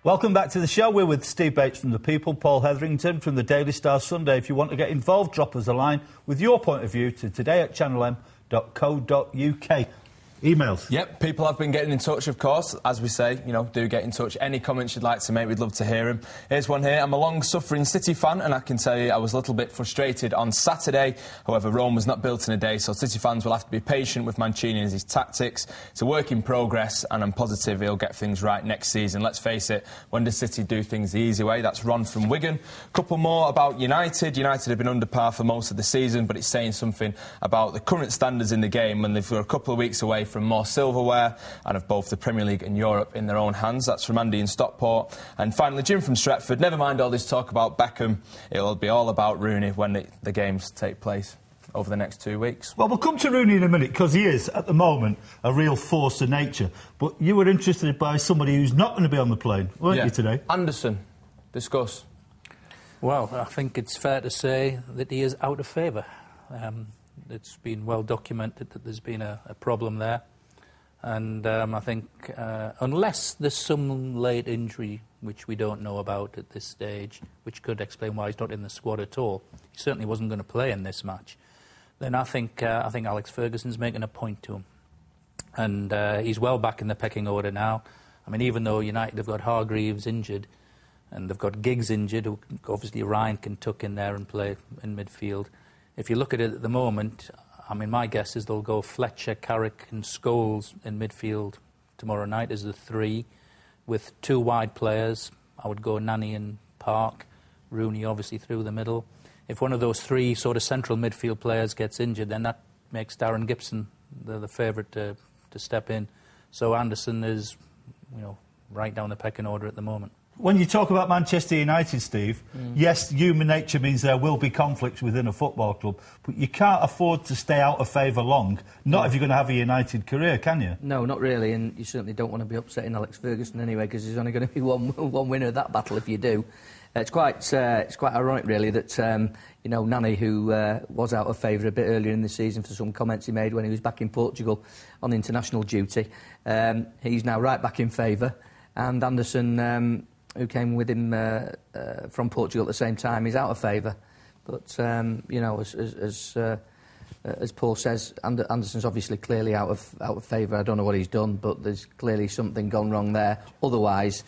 Welcome back to the show. We're with Steve Bates from The People, Paul Hetherington from the Daily Star Sunday. If you want to get involved, drop us a line with your point of view to today@channelm.co.uk. Emails. Yep, people have been getting in touch, of course. As we say, do get in touch. Any comments you'd like to make, we'd love to hear them. Here's one here. I'm a long-suffering City fan, and I can tell you I was a little bit frustrated on Saturday. However, Rome was not built in a day, so City fans will have to be patient with Mancini and his tactics. It's a work in progress, and I'm positive he'll get things right next season. Let's face it, when does City do things the easy way? That's Ron from Wigan. Couple more about United. United have been under par for most of the season, but it's saying something about the current standards in the game when they've got a couple of weeks away from more silverware and have both the Premier League and Europe in their own hands. That's from Andy in Stockport. And finally, Jim from Stretford. Never mind all this talk about Beckham. It'll be all about Rooney when the games take place over the next 2 weeks. Well, we'll come to Rooney in a minute, because he is, at the moment, a real force of nature. But you were interested by somebody who's not going to be on the plane, weren't you, today? Anderson. Discuss. Well, I think it's fair to say that he is out of favour. It's been well documented that there's been a problem there. And I think unless there's some late injury which we don't know about at this stage, which could explain why he's not in the squad at all, he certainly wasn't going to play in this match, then I think Alex Ferguson's making a point to him. And he's well back in the pecking order now. I mean, even though United have got Hargreaves injured and they've got Giggs injured, who obviously Ryan can tuck in there and play in midfield. If you look at it at the moment, I mean, my guess is they'll go Fletcher, Carrick and Scholes in midfield tomorrow night as the three, with two wide players. I would go Nani and Park, Rooney obviously through the middle. If one of those three sort of central midfield players gets injured, then that makes Darren Gibson the favourite to step in. So Anderson is, right down the pecking order at the moment. When you talk about Manchester United, Steve, yes, human nature means there will be conflicts within a football club, but you can't afford to stay out of favour long, not if you're going to have a United career, can you? No, not really, and you certainly don't want to be upsetting Alex Ferguson anyway, because there's only going to be one winner of that battle if you do. It's quite ironic, really, that Nani, who was out of favour a bit earlier in the season for some comments he made when he was back in Portugal on international duty, he's now right back in favour, and Anderson, who came with him from Portugal at the same time, is out of favour. But, as Paul says, Anderson's obviously clearly out of favour. I don't know what he's done, but there's clearly something gone wrong there. Otherwise,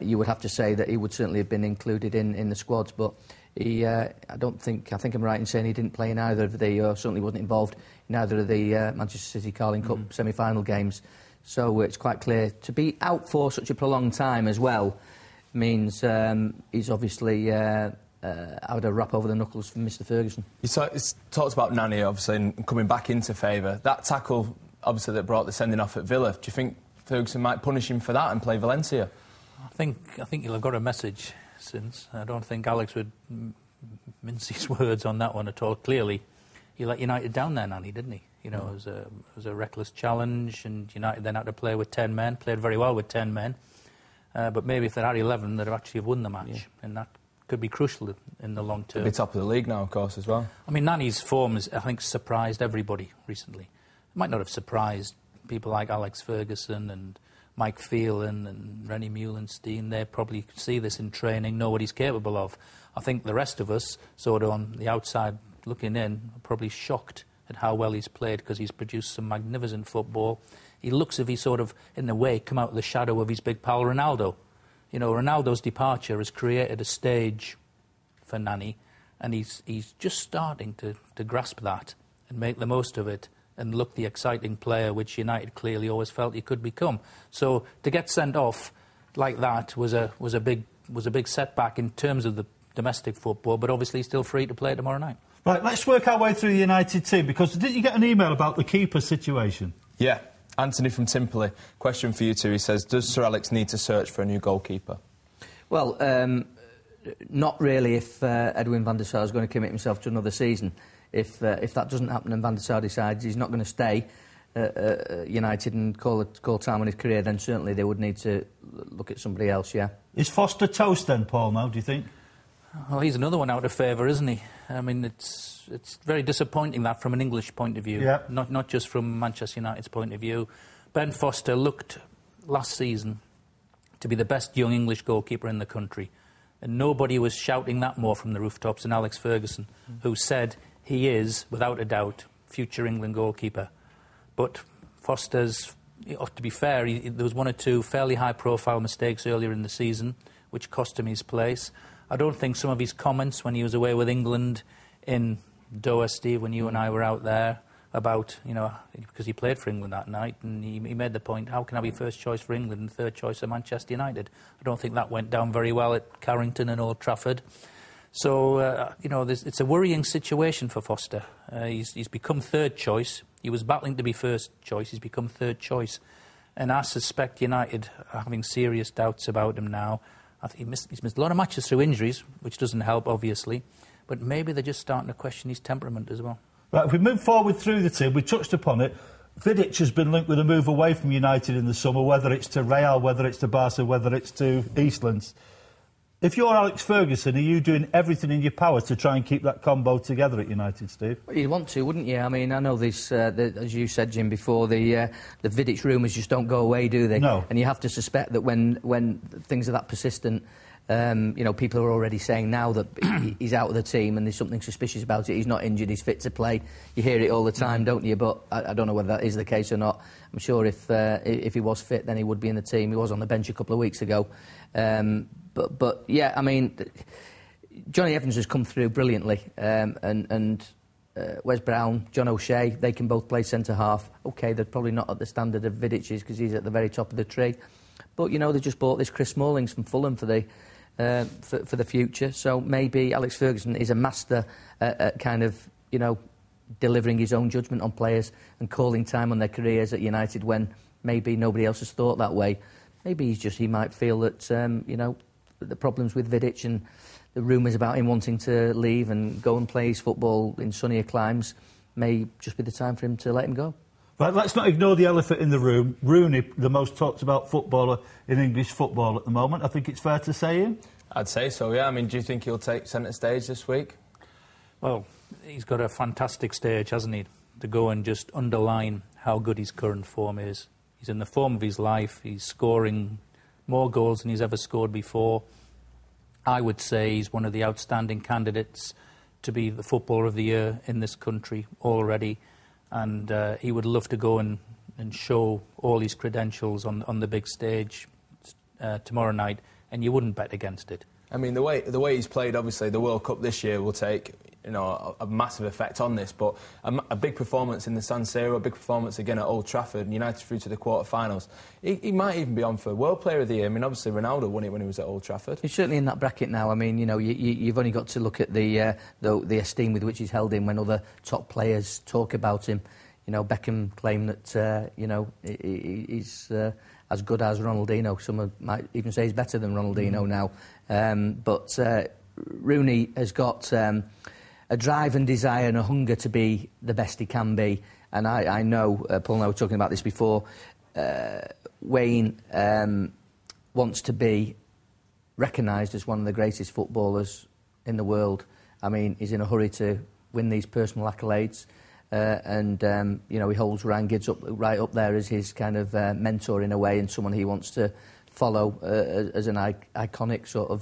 you would have to say that he would certainly have been included in the squads. But I think I'm right in saying he didn't play in either of or certainly wasn't involved in either of the Manchester City Carling Cup semi-final games. So it's quite clear. To be out for such a prolonged time as well means he's obviously had a rap over the knuckles from Mr Ferguson. He talked about Nani, obviously, and coming back into favour. That tackle, obviously, that brought the sending-off at Villa, do you think Ferguson might punish him for that and play Valencia? I think he'll have got a message since. I don't think Alex would mince his words on that one at all. Clearly, he let United down there, Nani, didn't he? It was a reckless challenge, and United then had to play with 10 men, played very well with 10 men. But maybe if they had 11, they'd have actually won the match, and that could be crucial in the long term. They'll be top of the league now, of course, as well. I mean, Nani's form has, I think, surprised everybody recently. It might not have surprised people like Alex Ferguson and Mike Phelan and Rennie Meulenstein. They probably see this in training, know what he's capable of. I think the rest of us, sort of on the outside looking in, are probably shocked at how well he's played, because he's produced some magnificent football. He looks as if he sort of, in a way, come out of the shadow of his big pal Ronaldo. Ronaldo's departure has created a stage for Nani, and he's just starting to grasp that and make the most of it and look the exciting player which United clearly always felt he could become. So to get sent off like that was a big setback in terms of the domestic football, but obviously he's still free to play tomorrow night. Right, let's work our way through the United team, because didn't you get an email about the keeper situation? Yeah. Anthony from Timperley, question for you two. He says, does Sir Alex need to search for a new goalkeeper? Well, not really if Edwin van der Sar is going to commit himself to another season. If that doesn't happen and van der Sar decides he's not going to stay at United and call time on his career, then certainly they would need to look at somebody else, yeah. Is Foster toast then, Paul, now, do you think? Well, he's another one out of favour, isn't he? I mean, it's very disappointing, that, from an English point of view, not just from Manchester United's point of view. Ben Foster looked last season to be the best young English goalkeeper in the country. And nobody was shouting that more from the rooftops than Alex Ferguson, who said he is, without a doubt, future England goalkeeper. But Foster's, to be fair, there was one or two fairly high-profile mistakes earlier in the season, which cost him his place. I don't think some of his comments when he was away with England in Doha, Steve, when you and I were out there, about, because he played for England that night, and he made the point, how can I be first choice for England and third choice for Manchester United? I don't think that went down very well at Carrington and Old Trafford. So, it's a worrying situation for Foster. He's become third choice. He was battling to be first choice. He's become third choice. And I suspect United are having serious doubts about him now. I think he's missed a lot of matches through injuries, which doesn't help, obviously. But maybe they're just starting to question his temperament as well. Right, if we move forward through the team, we touched upon it. Vidic has been linked with a move away from United in the summer, whether it's to Real, whether it's to Barca, whether it's to Eastlands. If you're Alex Ferguson, are you doing everything in your power to try and keep that combo together at United, Steve? Well, you'd want to, wouldn't you? I mean, I know this, as you said, Jim, before, the Vidic rumours just don't go away, do they? No. And you have to suspect that when things are that persistent, people are already saying now that he's out of the team and there's something suspicious about it. He's not injured, he's fit to play. You hear it all the time, don't you? But I don't know whether that is the case or not. I'm sure if he was fit, then he would be in the team. He was on the bench a couple of weeks ago. But yeah, I mean, Johnny Evans has come through brilliantly. And Wes Brown, John O'Shea, they can both play centre-half. OK, they're probably not at the standard of Vidic's because he's at the very top of the tree. But, they just bought this Chris Smallings from Fulham for the future. So maybe Alex Ferguson is a master at kind of, delivering his own judgment on players and calling time on their careers at United when maybe nobody else has thought that way. Maybe he might feel that, the problems with Vidic and the rumours about him wanting to leave and go and play his football in sunnier climes may just be the time for him to let him go. Right, let's not ignore the elephant in the room. Rooney, the most talked about footballer in English football at the moment. I think it's fair to say him. I'd say so, yeah. I mean, do you think he'll take centre stage this week? Well, he's got a fantastic stage, hasn't he, to go and just underline how good his current form is. He's in the form of his life. He's scoring more goals than he's ever scored before. I would say he's one of the outstanding candidates to be the Footballer of the Year in this country already. And he would love to go and show all his credentials on the big stage tomorrow night, and you wouldn't bet against it. I mean, the way he's played, obviously, the World Cup this year will take a massive effect on this, but a big performance in the San Siro, a big performance again at Old Trafford, United through to the quarter-finals. He might even be on for World Player of the Year. I mean, obviously, Ronaldo won it when he was at Old Trafford. He's certainly in that bracket now. I mean, you've only got to look at the esteem with which he's held in when other top players talk about him. Beckham claimed that, he's as good as Ronaldinho. Some might even say he's better than Ronaldinho now. But Rooney has got a drive and desire and a hunger to be the best he can be. And I know, Paul and I were talking about this before, Wayne wants to be recognised as one of the greatest footballers in the world. I mean, he's in a hurry to win these personal accolades. He holds Ryan Giggs right up there as his kind of mentor in a way, and someone he wants to follow as an iconic sort of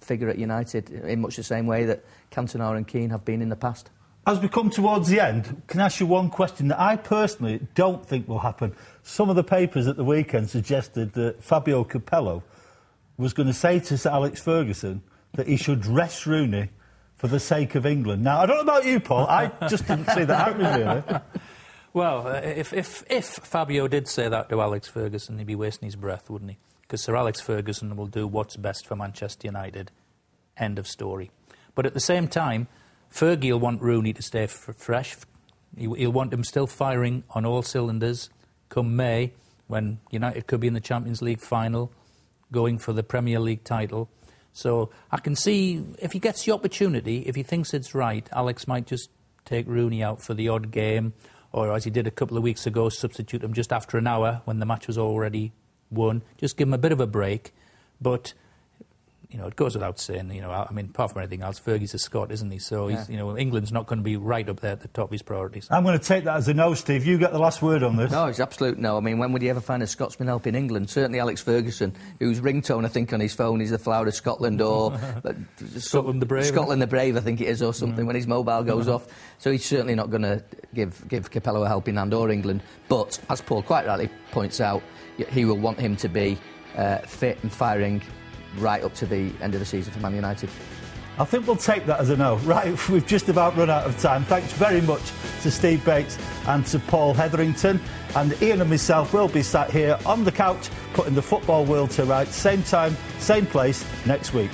figure at United, in much the same way that Cantona and Keane have been in the past. As we come towards the end, can I ask you one question that I personally don't think will happen? Some of the papers at the weekend suggested that Fabio Capello was going to say to Alex Ferguson that he should rest Rooney for the sake of England. Now, I don't know about you, Paul, I just didn't see that happening, really. Well, if Fabio did say that to Alex Ferguson, he'd be wasting his breath, wouldn't he? Because Sir Alex Ferguson will do what's best for Manchester United. End of story. But at the same time, Fergie will want Rooney to stay fresh. He'll want him still firing on all cylinders come May, when United could be in the Champions League final, going for the Premier League title. So I can see, if he gets the opportunity, if he thinks it's right, Alex might just take Rooney out for the odd game, or as he did a couple of weeks ago, substitute him just after an hour when the match was already won. Just give him a bit of a break. But, it goes without saying, I mean, apart from anything else, Fergie's a Scot, isn't he? So, he's, England's not going to be right up there at the top of his priorities. I'm going to take that as a no, Steve. You get the last word on this. No, it's absolute no. I mean, when would you ever find a Scotsman helping England? Certainly Alex Ferguson, whose ringtone, I think, on his phone is the Flower of Scotland or... Scotland the Brave. Scotland the Brave, I think it is, or something, when his mobile goes off. So he's certainly not going to give Capello a helping hand or England. But, as Paul quite rightly points out, he will want him to be fit and firing right up to the end of the season for Man United. I think we'll take that as a no. Right, we've just about run out of time. Thanks very much to Steve Bates and to Paul Hetherington. And Ian and myself will be sat here on the couch putting the football world to rights. Same time, same place next week.